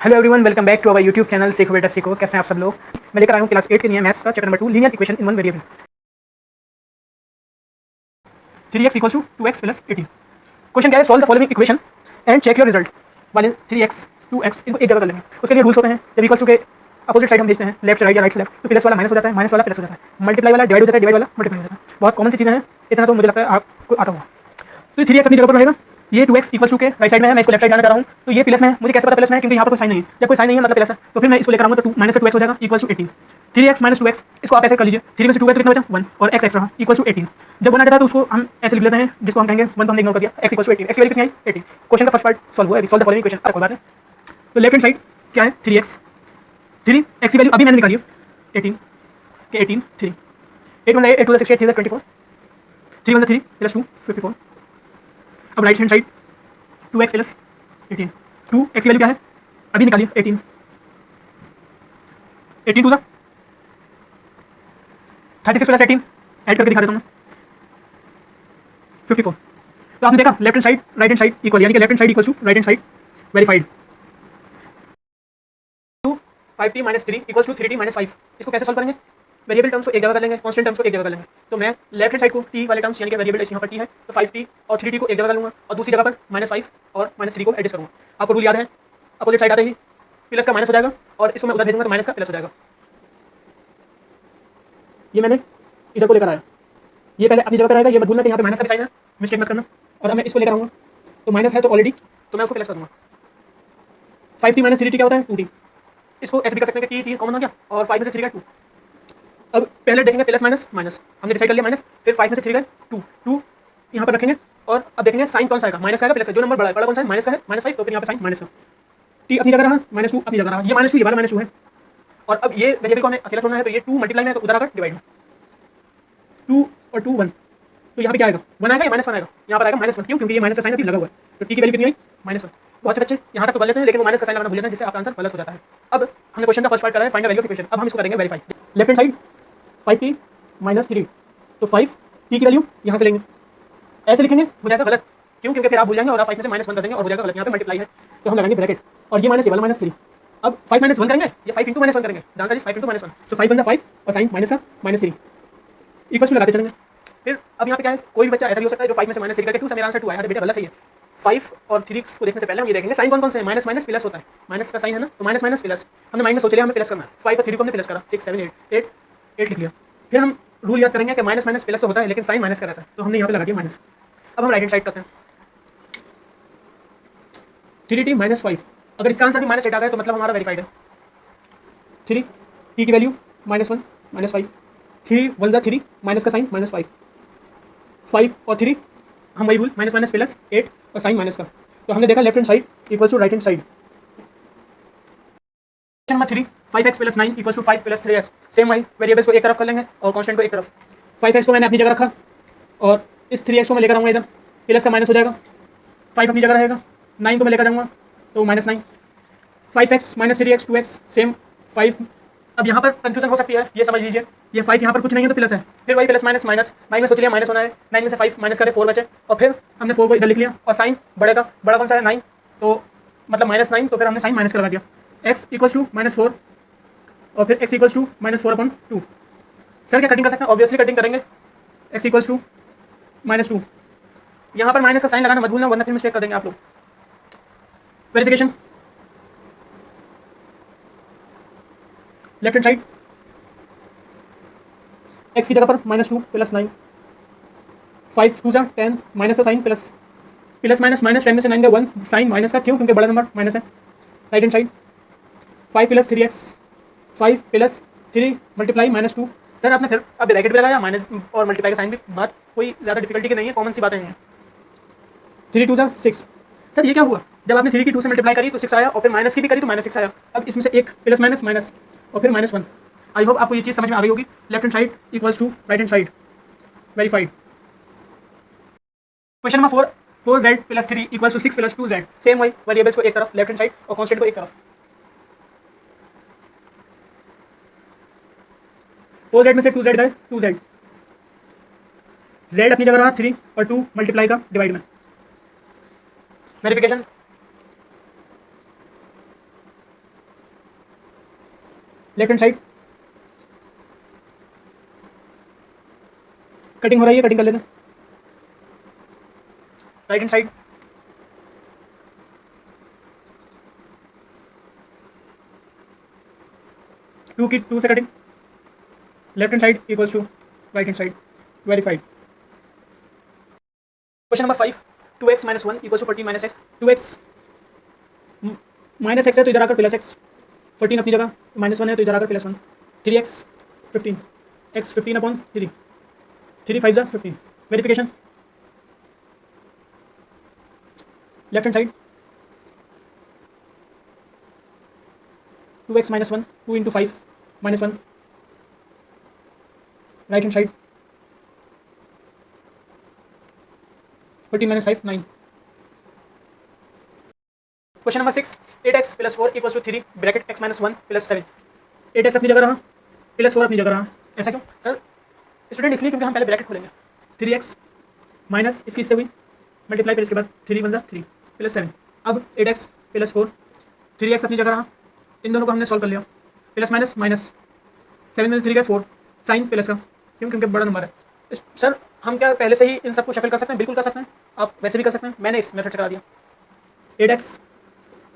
Hello everyone, welcome back to our YouTube channel सीखो बेटा सीखो। कैसे हैं आप सब लोग। मैं लेकर आया हूँ क्लास 8 के लिए मैथ्स का chapter number 2 linear equation in one variable. 3x equals to 2x plus 18। Question क्या है, solve the following equation and check your result. वाले 3x 2x इनको एक जगह कर लेंगे। उसके लिए रूल्स होते हैं, जब इक्वल्स टू के अपोजिट साइड हम देखते हैं, लेफ्ट से राइट या राइट से लेफ्ट, तो प्लस वाला माइनस हो जाता है, माइनस वाला प्लस हो जाता है, मल्टीप्लाई वाला डिवाइड हो जाता है, डिवाइड वाला मल्टीप्लाई हो जाता है। बहुत कॉमन सी चीज़ें हैं, इतना तो मुझे लगता है आपको आता होगा। तो 3x अपनी जगह पर रहेगा, ये 2x इक्वल्स टू के राइट साइड में है, मैं इसको लेफ्ट साइड लाना चाह रहा हूँ, तो ये प्लस में है। मुझे कैसे पता प्लस में है, क्योंकि यहाँ पर कोई साइन नहीं है। जब कोई साइन नहीं है मतलब प्लस है, तो फिर मैं इसको लेकर आऊँगा तो माइनस 2x हो जाएगा equals to 18। 3x minus 2x इसको आप ऐसे कर लीजिए, 3 में से 2 है तो कितना बचा 1 और x एक्स्ट्रा इक्वल्स टू 18। जब 1 आ जाता है तो उसको हम ऐसे लिख लेते हैं, जिसको हम कहेंगे 1 तो हमने इग्नोर कर दिया, x इक्वल्स टू 18। x की वैल्यू कितनी आई 18। क्वेश्चन का फर्स्ट पार्ट सॉल्व हुआ है, सॉल्व द फॉलोइंग इक्वेशन। कोई बात है। तो लेफ्ट हैंड साइड क्या है 3x 3 x की वैल्यू अभी मैंने निकाली है 18 के 18 3 8 1 8 2 6 8 3 24 3 1 3 प्लस 2 54। अब right hand side 2x plus 18 2 x की वैल्यू क्या है अभी निकालिए 18 18 टू द 36 प्लस 18 ऐड करके दिखा देता हूँ मैं 54। तो आपने देखा left hand side right hand side equal, यानी कि left hand side equal to right hand side verified. 2 5t minus 3 equal to 3t minus 5। इसको कैसे सॉल्व करेंगे, वेरिएबल टर्म्स को एक जगह कर लेंगे, कांस्टेंट टर्म्स को एक जगह कर लेंगे। तो मैं लेफ्ट हैंड साइड को t वाले टर्म्स यानी कि वेरिएबल यहाँ पर t है तो 5t और 3t को एक जगह कर लूंगा और दूसरी जगह पर -5 और -3 को एडजस्ट करूंगा। आपको रूल याद है, अपोजिट साइड आते ही प्लस का माइनस हो जाएगा और इसको मैं उधर भेजूंगा तो माइनस का प्लस हो जाएगा। ये मैंने इधर को लेकर आया, ये पहले अपनी जगह पर रहेगा, ये मत भूलना कि यहाँ पे माइनस का भी साइन है, मिस्टेक मत करना। और अब मैं इसको लेकर आऊंगा तो माइनस है तो ऑलरेडी, तो मैं उसको प्लस कर दूंगा। 5t माइनस 3t क्या होता है 2t। इसको ऐसे भी कर सकते हैं कि t कॉमन हो गया और 5 में से 3 का 2। अब पहले देखेंगे प्लस माइनस माइनस, हमने डिसाइड कर लिया माइनस, फिर 5 में से 3 गए 2 2 यहाँ पर रखेंगे और अब देखेंगे साइन कौन सा आएगा, माइनस का आएगा प्लस का। जो नंबर बड़ा है, बड़ा कौन सा है माइनस का है, -5, तो फिर यहाँ पे साइन माइनस का। टी अपनी जगह रहा, -2 अपनी जगह रहा, ये -2 ये वाला -2 है। और अब ये वेरिएबल को हमें अकेला छोड़ना है, तो ये 2 मल्टीप्लाई में तो उधर आकर डिवाइड में 2 और 2 1, तो यहाँ पे क्या आएगा 1 आएगा या -1 आएगा, यहाँ पर आएगा -1। क्यों, क्योंकि ये माइनस का साइन अभी लगा हुआ है, तो टी की वैल्यू कितनी आई -1। बहुत से बच्चे यहाँ तक तो कर लेते हैं लेकिन वो माइनस का साइन लगाना भूल जाते हैं, जिससे आपका आंसर गलत हो जाता है। अब हमने क्वेश्चन का फर्स्ट पार्ट करा है, find the value of equation. अब हम इसको करेंगे verify. Left hand side 5t minus 3, तो 5 t की वैल्यू यहाँ से लेंगे, ऐसे लिखेंगे हो जाएगा गलत। क्यों, क्योंकि फिर आप भूल जाएंगे और आप 5 में से -1 कर देंगे और हो जाएगा गलत। यहाँ पे मल्टीप्लाई है तो हम लगाएंगे ब्रैकेट और ये माइनस ये वाला -3। अब 5 -1 करेंगे, ये 5 इंटू -1 करेंगे, द आंसर इज 5 इंटू -1। तो 5 1 5 और साइन माइनस का -3 इक्वल टू लगाते चलेंगे। फिर अब यहाँ पे क्या है, कोई भी बच्चा ऐसा भी हो सकता है जो 5 में से -3 करके 2 से मेरा आंसर 2 आया। अरे बेटा गलत है, ये 5 और 3 को देखने से पहले हम ये देखेंगे साइन कौन कौन से हैं। माइनस माइनस प्लस होता है, माइनस का साइन है ना, तो माइनस माइनस प्लस। हमने माइनस सोच लिया, हमें प्लस करना है। 5 और 3 को हमने प्लस करा, 6 7 8 8 लिख लिया। फिर हम रूल याद करेंगे कि माइनस माइनस प्लस तो होता है लेकिन साइन माइनस का रहता है, तो हमने यहाँ पे लगा दिया माइनस। अब हम राइट हैंड साइड करते हैं 3t -5। अगर इसका आंसर भी -8 आ गया तो मतलब हमारा वेरीफाइड है। 3 t की वैल्यू -1 -5 3 1 3 माइनस का साइन -5 5 और 3 हम वही भूल माइनस माइनस प्लस 8 और साइन माइनस का। तो हमने देखा left hand side equals to right hand side. Number 3 5x plus 9 equals to 5 plus 3x। Same वही वेरिएबल्स को एक तरफ कर लेंगे और कांस्टेंट को एक तरफ। 5x को मैंने अपनी जगह रखा और इस 3x को मैं लेकर आऊँगा इधर, प्लस का माइनस हो जाएगा, 5 अपनी जगह रहेगा, 9 को मैं लेकर जाऊँगा तो -9 5x -3x 2x सेम 5। अब यहाँ पर कंफ्यूजन हो सकती है, ये समझ लीजिए, ये 5 यहाँ पर कुछ नहीं है तो प्लस है, फिर वही प्लस माइनस माइनस, 9 में सोच लिया माइनस होना है, 9 में से 5 माइनस करें 4 बचे और फिर हमने 4 को इधर लिख लिया और साइन बढ़ेगा, बड़ा कौन सा है 9, तो मतलब -9, तो फिर हमने साइन माइनस का लगा दिया। x इक्वल्स टू -4 और फिर x इक्वल्स टू -4/2। सर क्या कटिंग कर सकते हैं, ऑब्वियसली कटिंग करेंगे। x इक्वल्स टू -2, यहाँ पर माइनस का साइन लगाना मत भूलना वरना फिर मिस्टेक कर देंगे आप लोग। Verification left hand side x की जगह पर -2 प्लस 9 5 2 10 माइनस का sign plus plus minus minus 10 में से 9 का 1 साइन माइनस का, क्यों, क्योंकि बड़ा नंबर माइनस है। Right hand side 5 plus 3x 5 plus 3 multiply -2। Sir आपने फिर अब ब्रैकेट भी लगाया माइनस और मल्टीप्लाई का साइन भी, बात कोई ज़्यादा डिफिकल्टी की नहीं है, कॉमन सी बातें हैं। 3 2 6। सर ये क्या हुआ, जब आपने 3 की 2 से मल्टीप्लाई करी तो 6 आया और फिर माइनस की भी करी तो -6 आया। अब इसमें से एक प्लस माइनस माइनस और फिर -1। आई होप आपको ये चीज़ समझ में आ गई होगी। Left hand side equals to right hand side verified. Question number 4 4z plus 3 equals to 6 plus 2z। Same वही वेरिएबल्स को एक तरफ लेफ्ट हैंड साइड और कांस्टेंट को एक तरफ। 4z में से 2z गए 2z, z अपनी जगह रहा 3 और 2 मल्टीप्लाई का डिवाइड में। Verification left hand side cutting हो रही है, कटिंग कर लेते हैं। राइट हैंड साइड टू से cutting, left hand side equals to right hand side, verified. Question number 5, 2x minus 1 equals to 14 minus x. 2x minus x है तो इधर आकर प्लस एक्स, 14 अपनी जगह, -1 है तो इधर आकर +1, 3x 15, x 15 अपॉन 3, 3 5 जा 15, verification. Left hand side 2x minus 1 2 into 5 -1, right hand side 14 minus 5 9। Question number 6, 8x plus 4 equals to 3 bracket x minus 1 plus 7। 8x अपनी जगह रहा, प्लस 4 अपनी जगह रहा, ऐसा क्यों सर? स्टूडेंट इसलिए क्योंकि हम पहले ब्रैकेट खोलेंगे, 3x माइनस इसकी इससे हुई मल्टीप्लाई, फिर इसके बाद 3 1 3 प्लस 7। अब 8x प्लस 4, 3x अपनी जगह रहा, इन दोनों को हमने सॉल्व कर लिया, प्लस माइनस माइनस, 7 में 3 का 4, साइन प्लस का, क्यों? क्योंकि बड़ा नंबर है। सर हम क्या पहले से ही इन सबको शफल कर सकते हैं? बिल्कुल कर सकते हैं, आप वैसे भी कर सकते हैं, मैंने इस मेथड से करा दिया। 8x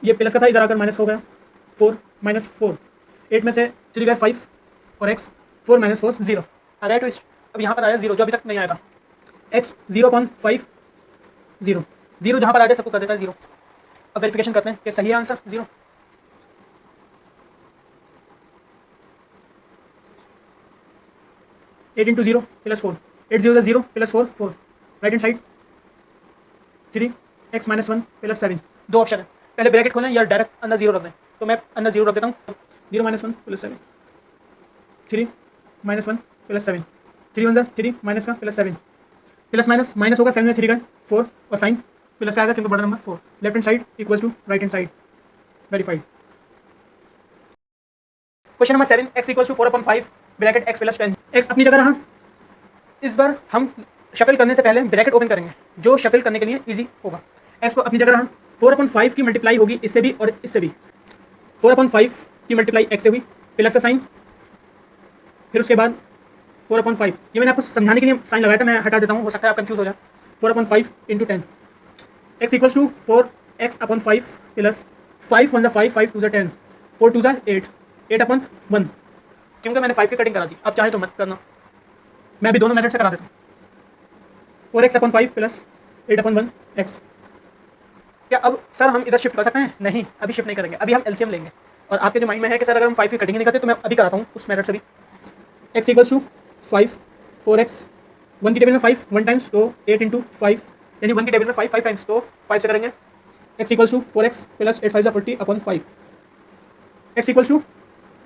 ये प्लस का था, इधर आकर माइनस हो गया, 4 माइनस 4, 8 में से 3 गया 5 और x 4 माइनस 4 0 आ गया ट्विस्ट। अब यहाँ पर आया 0 जो अभी तक नहीं आया था, x 0.5 0 0 जहाँ पर आ जाए सबको कर देता है 0। अब वेरिफिकेशन करते हैं कि सही है answer 0। 8 into 0 plus 4, 8 0 0 plus 4 4, right hand side 3 x minus 1 plus 7। दो ऑप्शन है, पहले ब्रैकेट खोलें या डायरेक्ट अंदर 0 रख दें, तो मैं अंदर 0 रख देता हूँ। 0 minus 1 plus 7, 3 minus 1 plus 7, 3 1 3 minus का प्लस 7, प्लस माइनस माइनस होगा, 7 में 3 का 4 और साइन प्लस आएगा क्योंकि बड़ा number 4। Left hand side equals to right hand side, verified. Question number 7, x equals to 4/5 bracket x plus 10। x अपनी जगह रहा, इस बार हम शफल करने से पहले ब्रैकेट ओपन करेंगे जो शफल करने के लिए इजी होगा। x को अपनी जगह रहा, 4/5 की मल्टीप्लाई होगी इससे भी और इससे भी, 4/5 की मल्टीप्लाई x से हुई, प्लस का साइन, फिर उसके बाद 4/5, ये मैंने आपको समझाने के लिए साइन लगाया था, मैं हटा देता हूँ, हो सकता है आप कंफ्यूज हो जाए। 4/5 into 10, x equals to 4x/5 plus 5 1 5 5 2 10, 4 2 8 8/1, क्योंकि मैंने 5 की कटिंग करा दी। आप चाहे तो मत करना, मैं अभी दोनों मेथड से करा देता हूँ। 4x/5 plus 8/1 x। क्या अब सर हम इधर शिफ्ट कर सकते हैं? नहीं, अभी शिफ्ट नहीं करेंगे, अभी हम एलसीएम लेंगे। और आपके जो माइंड में है कि सर अगर हम 5 की कटिंग नहीं करते तो मैं अभी कराता हूँ उस मेथड से भी। x इक्वल्स टू 5, 4x 1 की टेबल में 5 1 टाइम्स तो 8 इंटू 5, यानी 1 की टेबल में 5 5 टाइम्स तो 5 से करेंगे। x equals to 4x plus 8 5 40/5, x equals to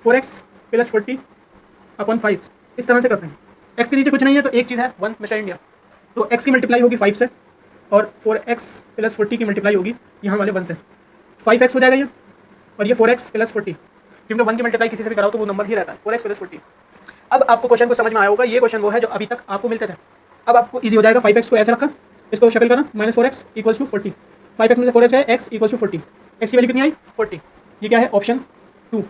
4x plus 40/5, इस तरह से करते हैं। x के नीचे कुछ नहीं है तो एक चीज़ है 1 मिस्टर इंडिया, तो x की मल्टीप्लाई होगी 5 से और 4x प्लस 40 की मल्टीप्लाई होगी यहाँ वाले 1 से, 5x हो जाएगा ये, और ये 4x प्लस 40, क्योंकि 1 की मल्टीप्लाई किसी से भी कराओ तो वो नंबर ही रहता है 4x प्लस 40। अब आपको क्वेश्चन को समझ में आया होगा, ये क्वेश्चन वो है जो अभी तक आपको मिलते थे। अब आपको इजी हो जाएगा, 5x को ऐसे रखा, इसको शफल करना, -4x इक्वल्स टू 40, 5x में से 4x है, x इक्वल्स टू 40, x की वैल्यू कितनी आई 40, ये क्या है ऑप्शन 2।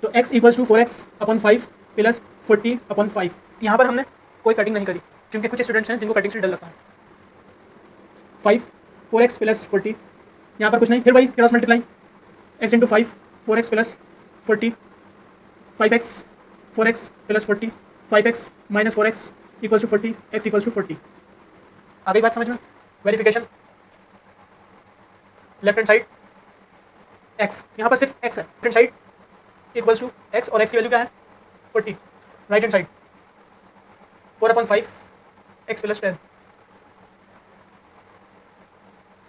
तो x equals to 4x/5 plus 40/5। यहाँ पर हमने कोई कटिंग नहीं करी क्योंकि कुछ स्टूडेंट्स हैं जिनको कटिंग से डर लगता है। 5 4x प्लस 40, यहाँ पर कुछ नहीं, फिर वही cross multiply, x into 5 4x plus 40, 5x 4x plus 40, 5x minus 4x equals to 40, x equals to 40। आ गई बात समझ में? Verification, left hand side x, यहाँ पर सिर्फ x है, left hand side equals to x और x की वैल्यू क्या है 40, right hand side 4/5 x plus 10,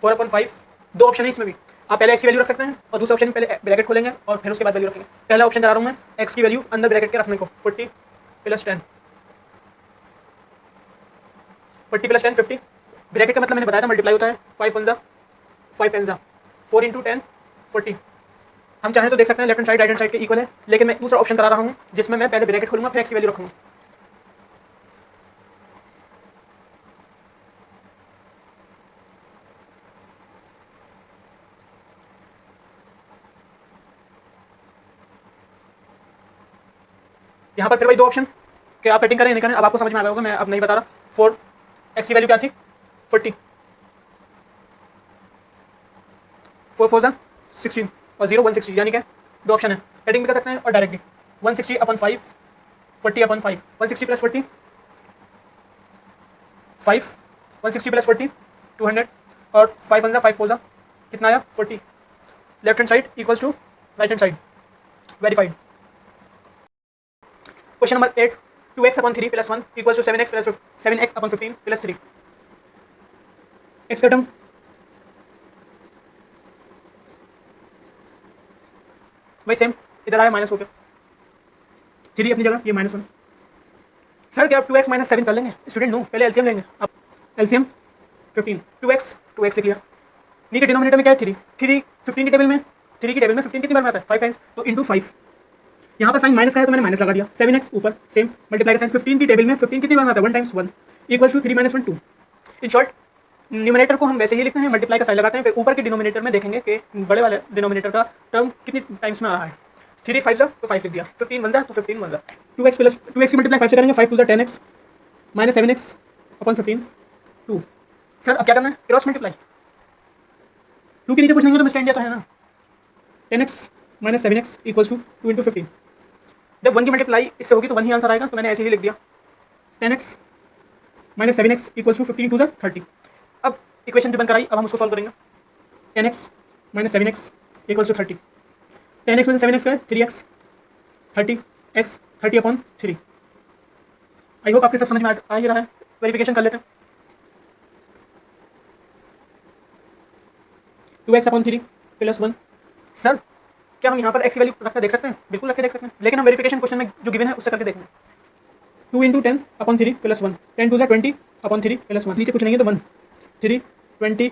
4/5, दो ऑप्शन है इसमें भी, आप पहले x की वैल्यू रख सकते हैं और दूसरे ऑप्शन में पहले ब्रैकेट खोलेंगे और फिर उसके बाद वैल्यू रखेंगे। पहला ऑप्शन करा रहा हूँ मैं, x की वैल्यू अंदर ब्रैकेट के रखने को, 40 प्लस 10, 40 प्लस 10 50, ब्रैकेट का मतलब मैंने बताया था मल्टीप्लाई होता है, 5 1 5 10 4 इंटू 10 40। हम चाहें तो देख सकते हैं left hand side right hand side के इक्वल है, लेकिन मैं दूसरा ऑप्शन करा रहा हूँ जिसमें मैं पहले ब्रैकेट खोलूंगा फिर x की वैल्यू रखूंगा। यहाँ पर फिर वही दो ऑप्शन कि आप कटिंग करें नहीं करें, अब आपको समझ में आ गया होगा, मैं अब नहीं बता रहा। 4x की वैल्यू क्या थी 40, 4 4 16 और 0 160, यानी कि दो ऑप्शन है, कटिंग भी कर सकते हैं और डायरेक्ट भी। 160/5 40/5, 160 + 40 5, 160 + 40 200 और 5 1 5 4 कितना आया 40। Left hand side equals to right hand side, verified. Question number 8, 2x/3 + 1 equals to 7x/15 + 3। x का टर्म वही सेम इधर आया माइनस हो गया, 3 अपनी जगह, ये -1। सर क्या आप 2x - 7 कर लेंगे? स्टूडेंट नो, पहले एलसीएम लेंगे। अब एलसीएम 15, 2x लिख लिया, नीचे डिनोमिनेटर में क्या है 3, 15 की टेबल में 15 कितनी बार में आता है 5 टाइम्स, तो इंटू 5। यहाँ पर साइन माइनस का है तो मैंने माइनस लगा दिया, 7x ऊपर सेम मल्टीप्लाई का साइन 15 की टेबल में 15 कितनी बार में आता है 1 times 1 equals to 3 - 1 2। In short numerator को हम वैसे ही लिखते हैं, मल्टीप्लाई का साइन लगाते हैं, फिर ऊपर के डिनोमिनेटर में देखेंगे कि बड़े वाले डिनोमिनेटर का टर्म कितनी टाइम्स में आ रहा है। 3 5 तो 5 लिख दिया, 15 1 तो 15 1 2x की मल्टीप्लाई 5 से करेंगे, 5 2 10x -7x/15 2। सर अब क्या करना है, क्रॉस मल्टीप्लाई, 2 के नीचे कुछ नहीं है तो मैं स्टैंड दिया तो है ना, 10x - 7x इक्वल्स टू 2 × 15। जब 1 की मल्टीप्लाई इससे होगी तो 1 ही आंसर आएगा, तो मैंने ऐसे ही लिख दिया 10x - 7x इक्वल्स टू 15 2 30। अब इक्वेशन जो बन कराई, अब हम उसको सॉल्व करेंगे। 10x - 7x equals to 30, 10x - 7x का है 3x, 30x 30/3। आई होप आपके सब समझ में आ ही रहा है। वेरिफिकेशन कर लेते हैं। 2x/3 + 1। सर क्या हम यहाँ पर x की वैल्यू रख कर देख सकते हैं? बिल्कुल रख के देख सकते हैं, लेकिन हम वेरिफिकेशन क्वेश्चन में जो गिवन है उससे करके देखेंगे। 2 × 10/3 + 1, 10 2 20/3 + 1, नीचे कुछ नहीं है तो 1, 3 20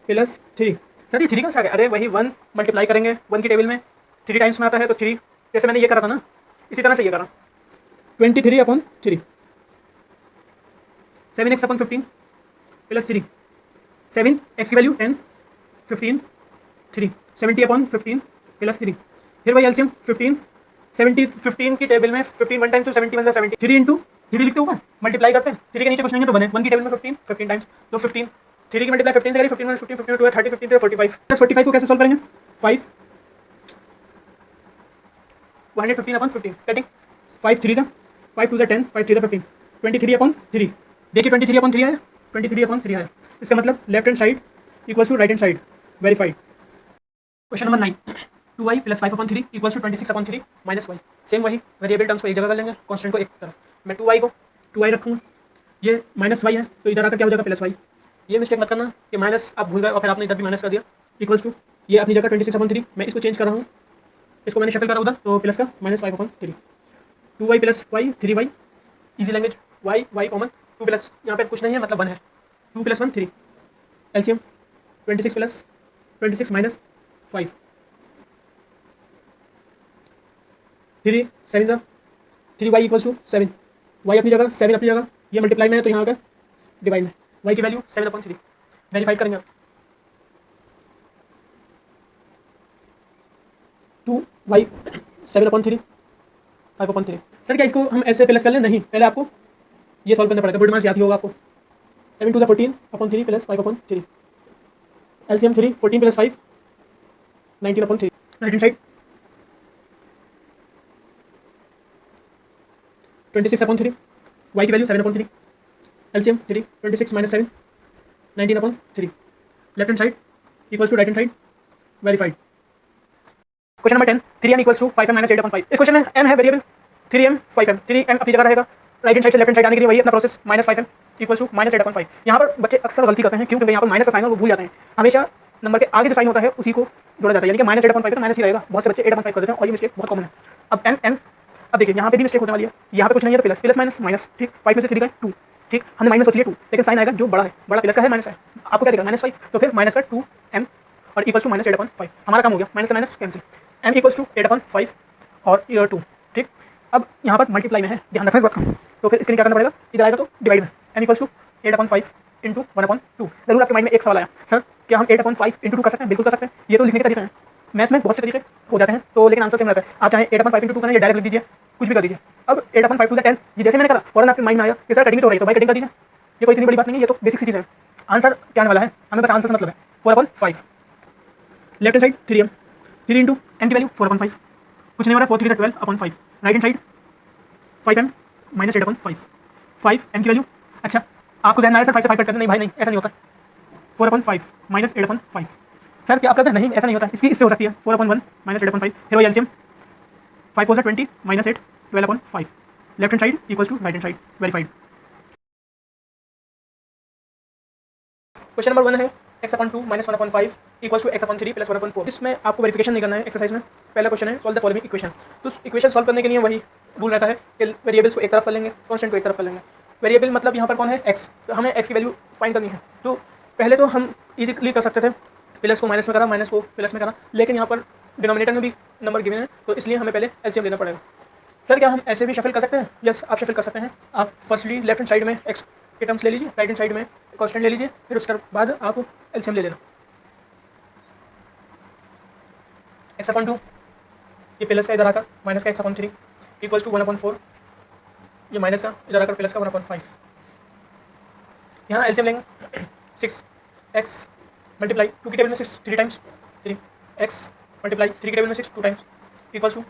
+ 3। सर ये 3 का क्या है? अरे वही 1 मल्टीप्लाई करेंगे 1 की टेबल में 3 टाइम्स में आता है तो 3, जैसे मैंने ये करा था ना, इसी तरह से ये करा 23/3, 7x/15 + 3, 7x की वैल्यू 10, 15 3, 70/15 + 3। फिर वही एलसीएम 15 70 15 की टेबल में 15 1 टाइम तो 70 1 70, 3 × 3 लिखते हो, मल्टीप्लाई करते हैं, 3 के नीचे कुछ नहीं है तो 1 है, 1 की टेबल में 15 टाइम्स तो 15, 3 की मल्टीप्लाई 15 से करें, 15 15 15 2 30 15 45 45 को कैसे सॉल्व करेंगे, 5 115/15 कटिंग, 5 3 5 2 10 5 3 15, 23/3। देखिए 23/3 आया, 23/3 आया, इसका मतलब left hand side equals to right hand side, verified. Question number 9, 2y + 5/3 equals to 26/3 - y। Same वही वेरिएबल टर्म्स को एक जगह कर लेंगे, कांस्टेंट को एक तरफ। मैं 2y रखूँगा, ये -y है तो इधर आकर क्या हो जाएगा +y। ये मिस्टेक मत करना कि माइनस आप भूल गए और फिर आपने इधर भी माइनस कर दिया, इक्वल्स टू ये अपनी जगह 26/3, मैं इसको चेंज कर रहा हूँ, इसको मैंने शफल करा उधर तो प्लस का -5/3, 2y + y 3y, easy language, y common, 2 plus यहाँ पे कुछ नहीं है मतलब 1 है, 2 + 1 3, LCM 26 + 26 -5, 3 7 3y equals to 7, y अपनी जगह 7 अपनी जगह, ये मल्टीप्लाई में है तो यहाँ आकर डिवाइड में, y की वैल्यू 7/3, वेरीफाई करेंगे। 2y 7/3 5/3। सर क्या इसको हम ऐसे प्लस कर लें? नहीं, पहले आपको ये सॉल्व करना पड़ेगा, बुल्ड मास याद ही होगा आपको, 7 × 14/3 + 5/3, LCM 3 14 + 5 19/3, right hand side 26/3, y की value 7/3, LCM 3 26 - 7 19/3, left hand side equals to right hand side, verified. Question number 10, 3m equals to 5m - 8/5। इस क्वेश्चन में m है वेरिएबल, 3m 5m, 3m अपनी जगह रहेगा, राइट हैंड साइड से left hand side आने के लिए वही अपना प्रोसेस, -5m इक्वल्स टू -8/5। यहाँ पर बच्चे अक्सर गलती करते हैं क्योंकि यहाँ पर माइनस का साइन है वो भूल जाते हैं, हमेशा नंबर के आगे जो साइन होता है उसी को जोड़ा जाता है, यानी कि -8/5 तो माइनस ही रहेगा, बहुत से बच्चे 8/5 कर देते हैं और ये मिस्टेक बहुत कॉमन है। अब m अब देखिए यहाँ पे भी मिस्टेक होने वाली है, यहाँ पे कुछ नहीं है तो प्लस प्लस माइनस माइनस, ठीक, 5 में से 3 गए 2, ठीक, हमने माइनस सोच लिया 2, लेकिन साइन आएगा जो बड़ा है, बड़ा प्लस का है माइनस है, आपको क्या देगा -5, तो फिर माइनस का 2m और इक्वल्स टू -8/5, हमारा काम हो गया, माइनस से minus cancel, m equals to 8/5 और 2, ठीक। अब यहाँ पर मल्टीप्लाई में है, ध्यान रखना इस बात का, तो फिर इसके लिए क्या करना पड़ेगा, इधर आएगा तो डिवाइड में, m इक्वल्स टू 8/5 × 1/2। जरूर आपके माइंड में एक सवाल आया, सर क्या हम 8/5 × 2 कर सकते हैं? बिल्कुल कर सकते हैं, ये तो लिखने का तरीका है, मैथ्स में बहुत से तरीके हो जाते हैं तो, लेकिन आंसर सेम रहता है। आप चाहे 8/5 इंटू 2 करना, ये डायरेक्ट लिख दीजिए, कुछ भी कर दीजिए। अब 8/5 टू द 10, ये जैसे मैंने करा फौरन आपके माइंड में आया कि सर कटिंग तो हो रही है, तो भाई कटिंग कर दीजिए, ये कोई इतनी बड़ी बात नहीं है, ये तो बेसिक सी चीज़ है। आंसर क्या आने वाला है, हमें बस आंसर से मतलब है। 4/5 left hand side 3m, 3 into n की वैल्यू 4/5, कुछ नहीं हो रहा है, 4 3 12/5, right hand side 5m minus 8/5, 5m की वैल्यू, अच्छा आपको ध्यान में आया सर 5 से 5 कट करते, नहीं भाई नहीं, ऐसा नहीं होता। 4/5 माइनस 8/5, सर क्या आप करते हैं, नहीं ऐसा नहीं होता, इससे हो सकती है 4/1 माइनस 8/5, फिर वही LCM 5 4 20 minus 8 12/5, left hand side equals to right hand side, verified. Question number 1 है x/2 minus 1/5 equals to x/3 plus 1/4। इसमें आपको वेरिफिकेशन नहीं करना है एक्सरसाइज में। पहला क्वेश्चन है सॉल्व द फॉलोइंग इक्वेशन। तो इक्वेशन सॉल्व करने के लिए वही रूल रहता है कि वेरिएबल्स को एक तरफ कर लेंगे, कांस्टेंट को एक तरफ कर लेंगे। वेरिएबल मतलब यहाँ पर कौन है, x, तो हमें x की वैल्यू फाइंड करनी है। तो पहले तो हम इजीली कर सकते थे, प्लस को माइनस में करा, माइनस को प्लस में करा, लेकिन यहाँ पर डिनोमिनेटर में भी नंबर गिवन है, तो इसलिए हमें पहले एलसीएम लेना पड़ेगा। सर क्या हम ऐसे भी शफल कर सकते हैं, यस आप शफल कर सकते हैं। आप फर्स्टली लेफ्ट हैंड साइड में x के टर्म्स ले लीजिए, राइट हैंड साइड में कांस्टेंट ले लीजिए, फिर उसके बाद आप एलसीएम ले लेना। x/2 ये प्लस का इधर आकर माइनस का x/3 इक्वल्स टू 1/4, ये माइनस का इधर आकर प्लस का 1/5। यहाँ एलसीएम लेंगे 6x मल्टीप्लाई 2 की टेबल में 6 3 टाइम्स 3, x मल्टीप्लाई 3 की टेबल में 6 2 times equals to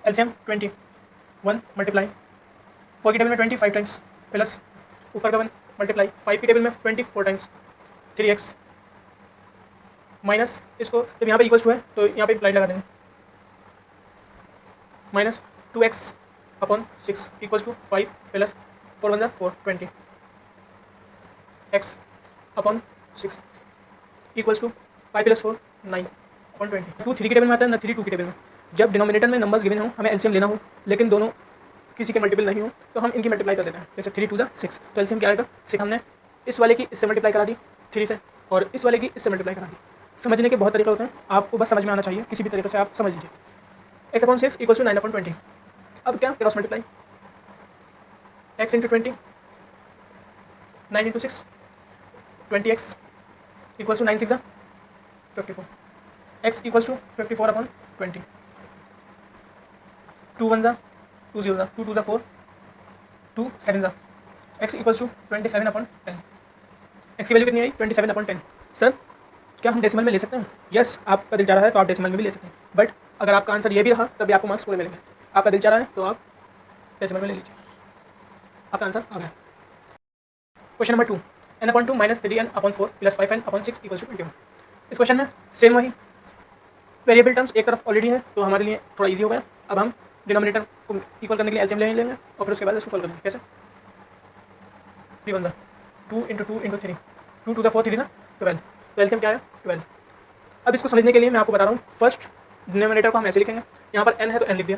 LCM 20, 1 multiply 4 की टेबल में 20 5 टाइम्स प्लस ऊपर का 1 मल्टीप्लाई 5 की टेबल में 20 4 टाइम्स 3x माइनस इसको जब यहाँ पे इक्वल्स टू है तो यहाँ पे लाइन लगा देंगे, minus 2x/6 equals to 5 plus 4 1 4 20 x/6 equals to 5 plus 4 9/20। 2 3 की टेबल में आता है ना, 3 2 की टेबल में। जब डिनोमिनेटर में नंबर्स गिवन हो, हमें एलसीएम लेना हो, लेकिन दोनों किसी के मल्टीपल नहीं हो, तो हम इनकी मल्टीप्लाई कर देते हैं। जैसे 3 2 6, तो एलसीएम क्या आएगा 6। हमने इस वाले की इससे मल्टीप्लाई करा दी 3 से, और इस वाले की इससे मल्टीप्लाई करा दी। समझने के बहुत तरीके होते हैं, आपको बस समझ में आना चाहिए, किसी भी तरीके से आप समझ लीजिए। x/6 equals to 9/20। अब क्या cross multiply, x into 20 9 into 6 20x equals to 9 6 54, x equals to 54/20, 2 1 2 0 2 2 4 2 7 x equals to 27/10। x की वैल्यू कितनी आई 27/10। सर क्या हम डेसिमल में ले सकते हैं, यस आपका दिल चाह रहा है तो आप डेसिमल में भी ले सकते हैं, बट अगर आपका आंसर ये भी रहा तभी आपको मार्क्स पूरे मिलेंगे। आपका दिल चाह रहा है तो आप डेसिमल में ले लीजिए, आपका आंसर आ गया। Question number 2 n/2 minus 3n/4 plus 5n/6 equals to 21। इस क्वेश्चन में सेम वही वेरिएबल टर्म्स एक तरफ ऑलरेडी है तो हमारे लिए थोड़ा इजी हो गया। अब हम डिनोमिनेटर को इक्वल करने के लिए एलसीएम ले लेंगे और फिर उसके बाद इसको सॉल्व करेंगे। कैसे, 3 1 2 इंटू 2 इंटू 3 2 2 4 3 12, तो एलसीएम क्या है 12। अब इसको समझने के लिए मैं आपको बता रहा हूँ, फर्स्ट डिनोमिनेटर को हम ऐसे लिखेंगे, यहाँ पर n है तो n लिख दिया,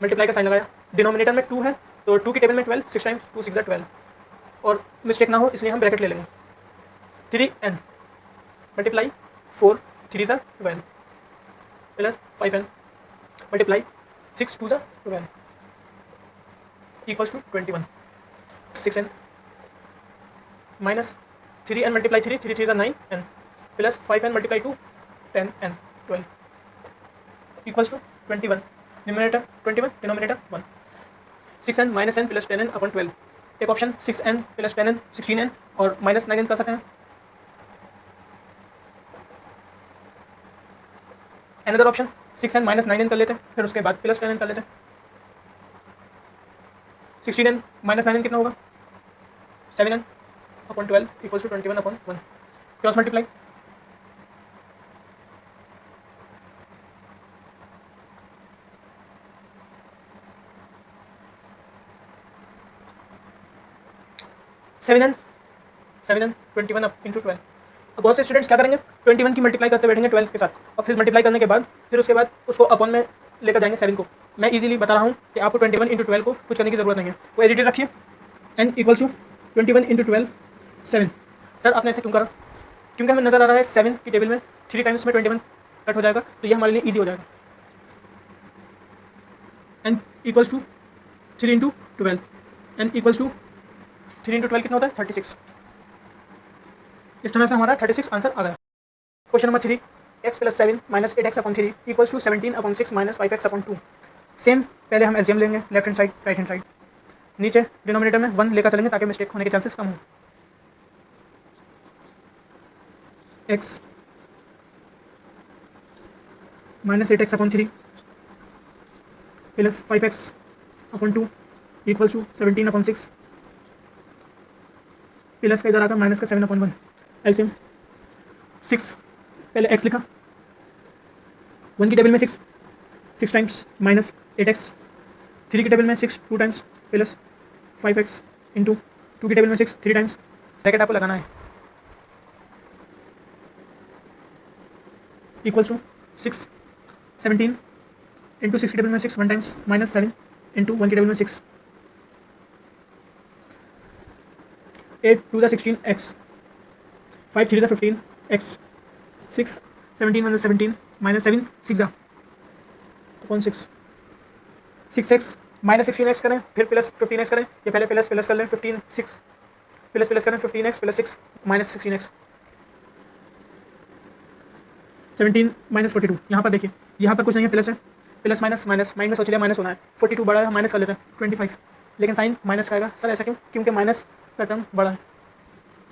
मल्टीप्लाई का साइन लगाया, डिनोमिनेटर में 2 है तो 2 की टेबल में 12 6 टाइम्स 2 6 12, और मिस्टेक ना हो इसलिए हम ब्रैकेट ले लेंगे 3n multiply 4 3 12 plus 5n multiply 6 2 12 equals to 21, 6n minus 3n multiply 3 3 3 9n plus 5n multiply 2 10n 12 equals to 21, numerator 21 denominator 1, 6n minus n plus 10n/12। एक option 6n plus 10n 16n और minus 9n कर सकते हैं। Another option 6n minus 9n कर लेते हैं, फिर उसके बाद प्लस 10n कर लेते हैं। 16n माइनस 9n कितना होगा 7n/12 equals to 21/1। Cross multiply 7n 21 into 12। अब बहुत से स्टूडेंट्स क्या करेंगे 21 की मल्टीप्लाई करते बैठेंगे 12 के साथ, और फिर मल्टीप्लाई करने के बाद फिर उसके बाद उसको अपॉन में लेकर जाएंगे 7 को। मैं इजीली बता रहा हूँ कि आपको 21 इंटू 12 को कुछ करने की जरूरत नहीं है, वो एज इट इज रखिए। n equals to 21 into 12 7। Sir आपने ऐसे क्यों करा, क्योंकि हमें नजर आ रहा है 7 की टेबल में 3 टाइम्स में 21 कट हो जाएगा, तो ये हमारे लिए ईजी हो जाएगा। n equals to 3 into 12, n equals to 3 into 12 कितना होता है 36। इस तरह से हमारा 36 आंसर आ गया। Question number 3 x plus 7 minus 8x upon 3 equals to 17 upon 6 minus 5x upon 2। Same पहले हम एलसीएम लेंगे, left hand side right hand side, नीचे डिनोमिनेटर में 1 लेकर चलेंगे ताकि मिस्टेक होने के चांसेस कम हो। x minus 8x upon 3 plus 5x upon 2 equals to 17 upon 6 plus का इधर आकर माइनस का 7 अपॉन 1। एलसीएम 6 पहले x लिखा, 1 की टेबल में 6 टाइम्स माइनस 8x, 3 की टेबल में 6 2 टाइम्स प्लस 5x इंटू 2 की टेबल में 6 3 टाइम्स। ब्रैकेट आपको लगाना है इक्वल्स टू 6 17 इंटू 6 की टेबल में 6 1 टाइम्स माइनस 7 इंटू 1 की टेबल में 6 8 2 ज़ा 16 x 5 3 ज़ा 15 x 6 17 1 17 माइनस 7 6 ज़ा अपॉन 6 6x माइनस 16x करें फिर प्लस 15x करें, या पहले प्लस प्लस कर लें 15 6 प्लस प्लस करें 15x plus 6 minus 16x 17 minus 42। यहाँ पर देखिए यहाँ पर कुछ नहीं है, प्लस है, प्लस माइनस माइनस माइनस हो चलिए माइनस होना है, 42 बड़ा है माइनस कर लेते हैं 25, लेकिन साइन माइनस का आएगा सर, ऐसा क्यों? क्योंकि माइनस का टर्म बड़ा है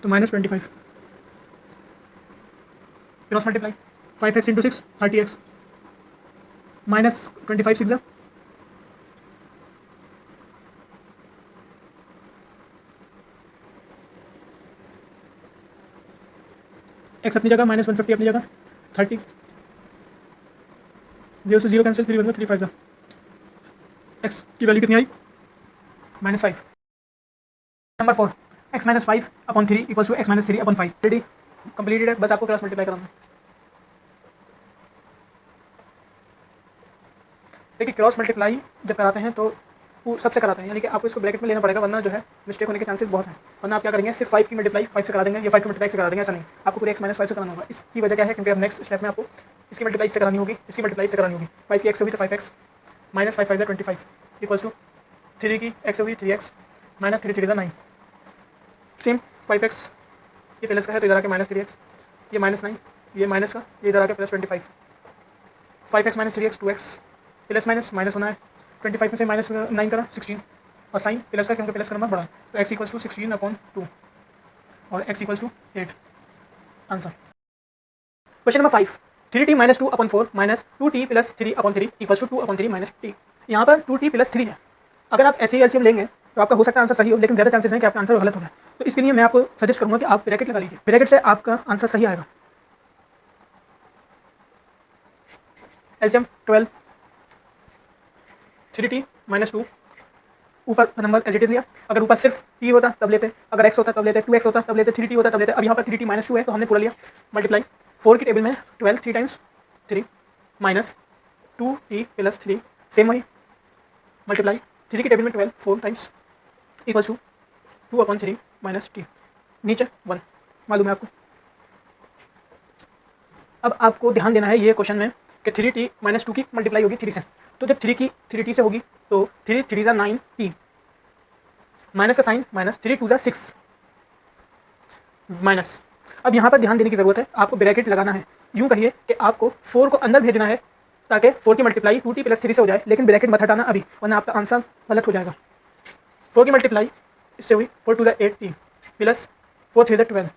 तो minus 25 cross multiply 5x into 6 30x minus 25 6 x अपनी जगह माइनस 150 अपनी जगह 30 0 से 0 कैंसिल 3 वन में 3 5 एक्स की वैल्यू कितनी आई -5। Number 4 x minus 5 upon 3 equals to x minus 3 upon 5। Ready completed है, बस आपको क्रॉस मल्टीप्लाई कराना है। देखिए क्रॉस मल्टीप्लाई जब कराते हैं तो सबसे कराते हैं, यानी कि आपको इसको ब्रैकेट में लेना पड़ेगा, वरना जो है मिस्टेक होने के चांसेस बहुत हैं। वरना आप क्या करेंगे, सिर्फ 5 की मल्टीप्लाई 5 से करा देंगे या 5 की मल्टीप्लाई से करा देंगे, ऐसा नहीं, आपको पूरे x माइनस 5 से कराना होगा। इसकी वजह क्या है, क्योंकि अब नेक्स्ट स्टेप में आपको इसकी मल्टीप्लाई से करानी होगी, इसकी मल्टीप्लाई से करानी होगी। 5 की x होगी तो 5x माइनस 5 5 25 इक्वल्स टू 3 की x होगी 3x माइनस 3 3 9। सेम 5x ये प्लस का है तो इधर आके माइनस 3x, ये माइनस 9, ये माइनस का, ये इधर आके plus 25। 5x minus 3x 2x plus minus minus होना है, 25 में से माइनस 9 करा 16, और साइन प्लस का क्योंकि प्लस का नंबर बड़ा है तो x इक्वल्स टू 16 अपॉन 2 और x equals to 8। Answer question number 5 3t minus 2 upon 4 minus 2t plus 3 upon 3 equals to 2 upon 3 minus t। यहाँ पर 2t प्लस 3 है, अगर आप ऐसे ही एलसीएम लेंगे तो आपका हो सकता है आंसर सही हो, लेकिन ज़्यादा चांसेस हैं कि आपका आंसर गलत हो जाए। तो इसके लिए मैं आपको सजेस्ट करूँगा कि आप ब्रैकेट लगा लीजिए, ब्रैकेट से आपका आंसर सही आएगा। एलसीएम 12 3t माइनस 2 ऊपर नंबर एज इट इज लिया, अगर ऊपर सिर्फ t होता तब लेते, अगर x होता तब लेते, 2x होता तब लेते, 3t होता तब लेते। अब यहाँ पर 3t माइनस 2 है तो हमने पूरा लिया, मल्टीप्लाई 4 की टेबल में 12 3 times 3 minus 2t plus 3 same वही, मल्टीप्लाई 3 की टेबल में 12 4 times equals to 2 upon 3 minus t, नीचे 1 मालूम है आपको। अब आपको ध्यान देना है ये क्वेश्चन में कि 3t माइनस 2 की मल्टीप्लाई होगी 3 से, तो जब 3t से होगी तो 3 3 ज़ा 9t माइनस का साइन माइनस 3 2 ज़ा 6 माइनस। अब यहाँ पर ध्यान देने की ज़रूरत है, आपको ब्रैकेट लगाना है। यूँ कहिए कि आपको 4 को अंदर भेजना है ताकि 4 की मल्टीप्लाई 2t प्लस 3 से हो जाए, लेकिन ब्रैकेट मत हटाना अभी, वरना आपका आंसर गलत हो जाएगा। 4 की मल्टीप्लाई इससे हुई 4 2 ज़ा 8t प्लस 4 3 ज़ा 12।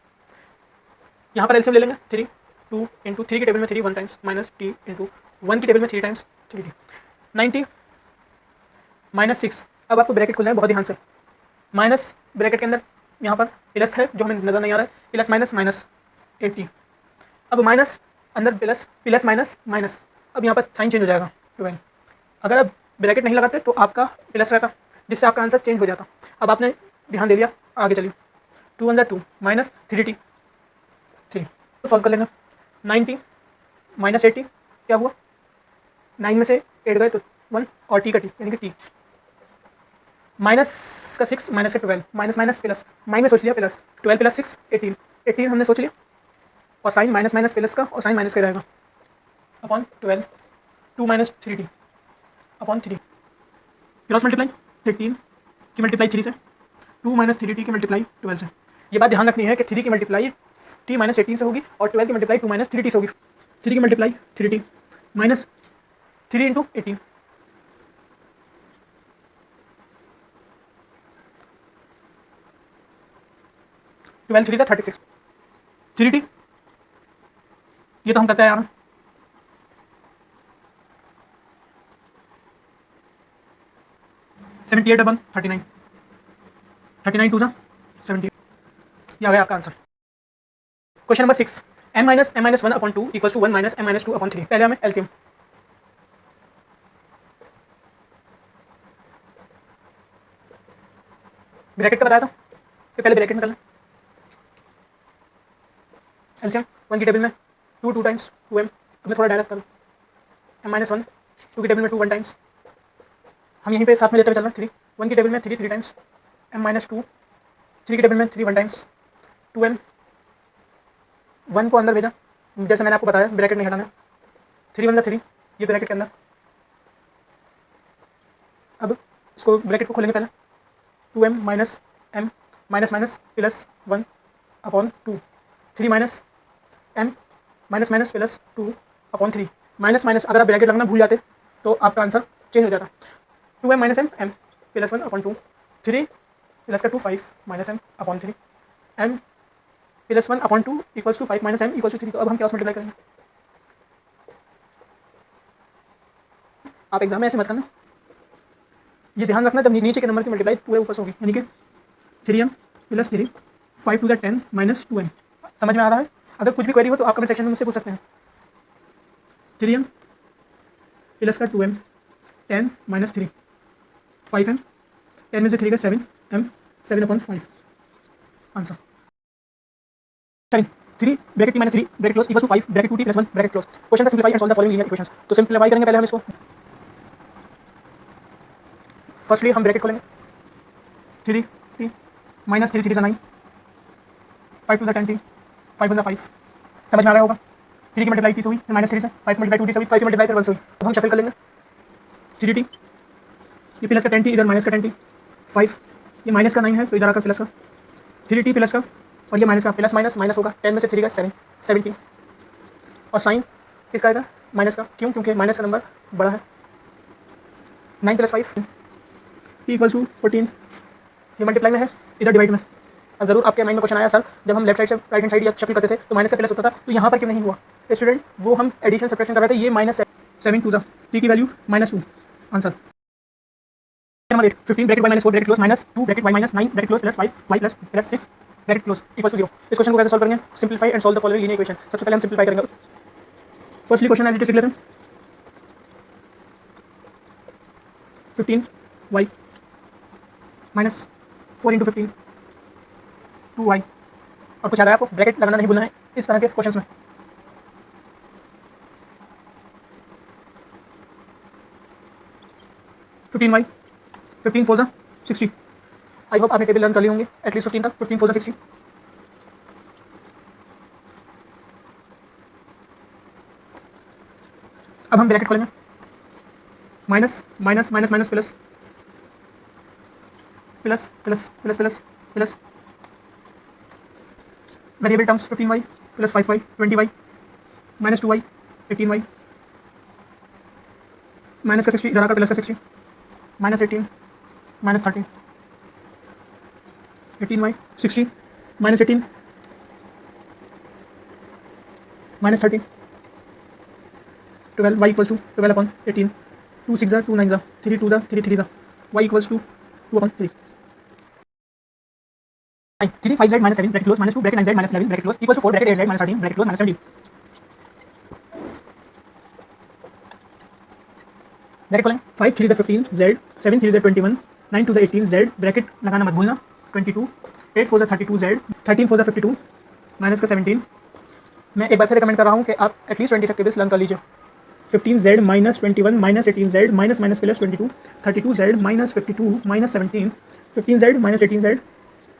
यहाँ पर एलसीएम ले लेंगे 3 2 इंटू 3 की टेबल में 3 1 टाइम्स माइनस t इंटू 1 की टेबल में 3 टाइम्स 3t 90 माइनस 6। अब आपको ब्रैकेट खोलना है बहुत ध्यान से, माइनस ब्रैकेट के अंदर यहाँ पर प्लस है जो हमें नज़र नहीं आ रहा है, प्लस माइनस माइनस 80। अब माइनस अंदर प्लस प्लस माइनस माइनस, अब यहाँ पर साइन चेंज हो जाएगा 12। अगर आप ब्रैकेट नहीं लगाते तो आपका प्लस रहता, जिससे आपका आंसर चेंज हो जाता। अब आपने ध्यान दे दिया, आगे चलिए 2 1 2 माइनस 3t 3 तो सॉल्व कर लेंगे। 90 माइनस 80 क्या हुआ, 9 में से 8 गए तो 1 और t का t यानी कि t माइनस का 6 माइनस का 12 माइनस माइनस प्लस, माइनस सोच लिया प्लस 12 प्लस 6 18 18 हमने सोच लिया, और साइन माइनस माइनस प्लस का और साइन माइनस का रहेगा upon 12 2 minus 3t upon 3 cross multiply 13 की मल्टीप्लाई 3 से 2 माइनस 3t की मल्टीप्लाई 12 से। ये बात ध्यान रखनी है कि 3 की मल्टीप्लाई t माइनस 18 से होगी और 12 की मल्टीप्लाई 2 माइनस 3t से होगी। 3 की मल्टीप्लाई 3t माइनस 3 इंटू 18 12 3 का 36 3t ये तो हम करते हैं यार 78 अपन 39 39 टू 70 ये आ गया आपका answer. Question number 6 m minus m minus 1 upon 2 equals to 1 minus m minus 2 upon 3। पहले हमें एलसीएम ब्रैकेट का बताया था तो पहले ब्रैकेट में कर लें। एलसीएम 1 की टेबल में 2 टाइम्स 2m अब थोड़ा डायरेक्ट कर लो m माइनस 1 2 की टेबल में 2 1 टाइम्स हम यहीं पे साथ में लेते हुए चलना 3 1 की टेबल में 3 टाइम्स m माइनस 2 3 की टेबल में 3 1 टाइम्स 2m 1 को अंदर भेजा जैसे मैंने आपको बताया ब्रैकेट नहीं हटाना 3 1 3 ये ब्रैकेट के अंदर। अब इसको ब्रैकेट को खोलेंगे पहले 2m minus m minus minus plus 1 upon 2 3 minus m minus minus plus 2 upon 3 minus minus अगर आप ब्रैकेट लगना भूल जाते तो आपका आंसर चेंज हो जाता 2m minus m plus 1 upon 2 3 plus का 2 5 minus m upon 3 m plus 1 upon 2 equals to 5 minus m equals to 3। तो अब हम क्रॉस मल्टीप्लाई करेंगे। आप एग्जाम में ऐसे मत करना, ये ध्यान रखना जब नीचे के नंबर की मल्टीप्लाई पूरे ऊपर से होगी यानी कि 3m plus 3 5 to the 10 minus 2m। समझ में आ रहा है? अगर कुछ भी क्वेरी हो तो आप कमेंट सेक्शन में मुझसे पूछ सकते हैं। 3m प्लस का 2m 10 माइनस 3 5m 10 में से 3 का 7m 7 upon 5 answer 7 3 bracket t minus 3 bracket close equals to 5 bracket 2t plus 1 bracket close. Question का simplify and solve the following linear equations. तो सिंपलीफाई करेंगे पहले हम इसको। फर्स्टली हम ब्रैकेट खोलेंगे 3t minus 3 3 9 5 to the 10t 5 one 5 समझ में आ रहा होगा। 3 की मल्टीप्लाई की हुई माइनस 3 से 5 मल्टीप्लाई 2t से हुई 5 मल्टीप्लाई कर 1 से हुई। अब हम शफल कर लेंगे 3t ये प्लस का 10t इधर माइनस का 10t 5 ये माइनस का 9 है तो इधर आकर प्लस का 3t प्लस का और ये माइनस का प्लस माइनस माइनस होगा 10 में से 3 का 7 17 और साइन किसका आएगा माइनस का। क्यों? क्योंकि माइनस का नंबर बड़ा है। 9 प्लस 5 इक्वल्स टू 14 ये मल्टीप्लाई में है इधर डिवाइड में। अब जरूर आपके माइंड में क्वेश्चन आया सर जब हम लेफ्ट साइड से राइट हैंड साइड या शफल करते थे तो माइनस से प्लस होता था तो यहाँ पर क्यों नहीं हुआ स्टूडेंट? वो हम एडिशन सब्ट्रैक्शन कर रहे थे। ये माइनस 7 टू टी की वैल्यू -2 answer. Number 8 15 bracket y minus 4 bracket close minus 2 bracket y minus 9 bracket close plus 5 y plus 6 bracket close equal to 0। इस क्वेश्चन को कैसे सॉल्व करेंगे? Simplify and solve the following linear equation. सबसे पहले हम सिंपलीफाई करेंगे। Firstly question as it is लिख लेते हैं 15y माइनस 4 इंटू 15 2y और कुछ आ रहा है आपको ब्रैकेट लगाना नहीं भूलना है इस तरह के क्वेश्चंस में। y 15 4 60। आई होप आपने टेबल लर्न कर ली होंगे एटलीस्ट 15 तक। 15 4 60। अब हम ब्रैकेट खोलेंगे minus minus minus minus plus plus plus plus plus plus variable terms 15y plus 5y 20y minus 2y 18y minus का 60 इधर आकर प्लस का 60 minus 18 minus 30 18y 60 minus 18 minus 30 12 y equals to 12 upon 18 2 6 2 9 3 2 3 3 y equals to 2 upon 3 3 5z minus 7 bracket close minus 2 bracket 9z minus 11 bracket close equals to 4 bracket 8z minus 13 bracket close minus 17 bracket खोलें 5 3 15 z 7 3 21 9 2 18 z bracket लगाना मत भूलना 22 8 4 32 z 13 4 52 minus का 17। मैं एक बार फिर recommend कर रहा हूँ कि आप एटलीस्ट 20 तक टेबल्स लर्न कर लीजिए। 15z minus 21 minus 18z minus minus plus 22 32z minus 52 minus 17 15z minus 18z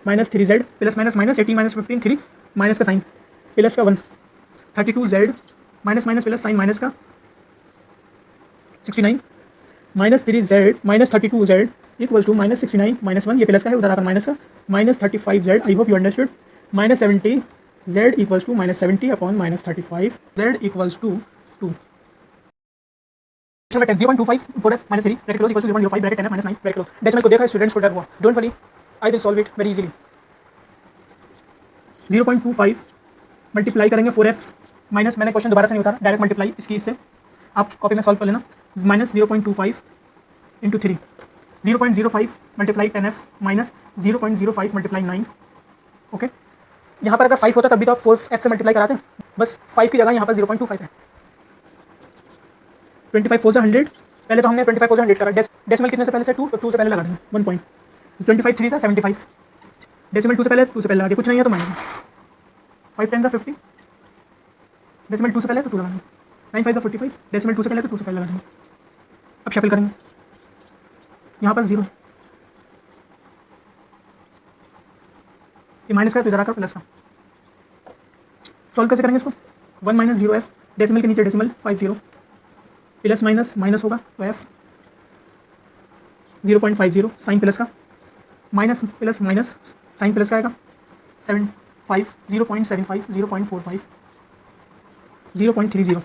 minus 3z plus minus minus 18 minus 15 3 minus का साइन प्लस का 1 32z minus minus plus sign minus का 69 minus 3z minus 32z equals to minus 69 minus 1 ये plus का है उधर आकर minus का minus 35z। I hope you understood. Minus 70 z equals to -70 upon -35, z equals to 2। 0.25 4f minus 3 bracket close equals to 0.05 bracket 10f minus 9 bracket close। Decimal को देखा students को डर हुआ, don't worry, I will solve it very easily. 0.25 multiply करेंगे 4f minus, मैंने question दोबारा से नहीं उतारा, डायरेक्ट मल्टीप्लाई इसकी इससे, आप कॉपी में सॉल्व कर लेना। Minus 0.25 into 3, 0.05 multiply 10f minus 0.05 multiply 9। Okay, यहाँ पर अगर 5 होता तब भी तो आप 4f से मल्टीप्लाई कराते हैं, बस 5 की जगह यहाँ पर 0.25 है। 25 4 से 100, पहले तो हमने 25 4 से 100 करा, डेसिमल कितने से पहले से 2, तो 2 से पहले लगा देंगे 1 पॉइंट। 25 3 से 75, डेसिमल 2 से पहले लगा दिया, कुछ नहीं है तो माइनस 5 10 से 50, डेसिमल 2 से पहले तो 2 लगा देंगे, 9 5 से 45, डेसिमल 2 से पहले तो 2 से पहले लगा देंगे। अब शफल करेंगे, यहाँ पर 0 है, ये माइनस का तो इधर आकर प्लस का। सॉल्व कैसे करेंगे इसको, 1 माइनस 0f, डेसिमल के नीचे डेसिमल 50, प्लस माइनस माइनस होगा तो f 0.50, साइन प्लस का, minus plus minus sign plus का आएगा 75, 0.75, 0.45, 0.30,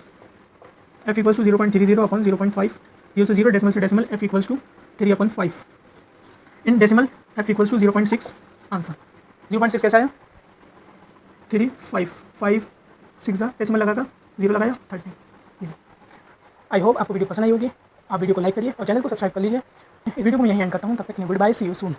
f इक्वल्स टू 0.30 अपॉन 0.5, 0 से 0, डेसिमल से decimal, f equals to 3/5, in decimal f equals to 0.6, answer 0.6 कैसा आया 3 5 5 6 डेसिमल लगाकर 0 लगाया 30। आई होप आपको वीडियो पसंद आई होगी, आप वीडियो को लाइक करिए और चैनल को सब्सक्राइब कर लीजिए। इस वीडियो को मैं यहीं एंड करता हूँ, तब तक के लिए good bye, see you soon.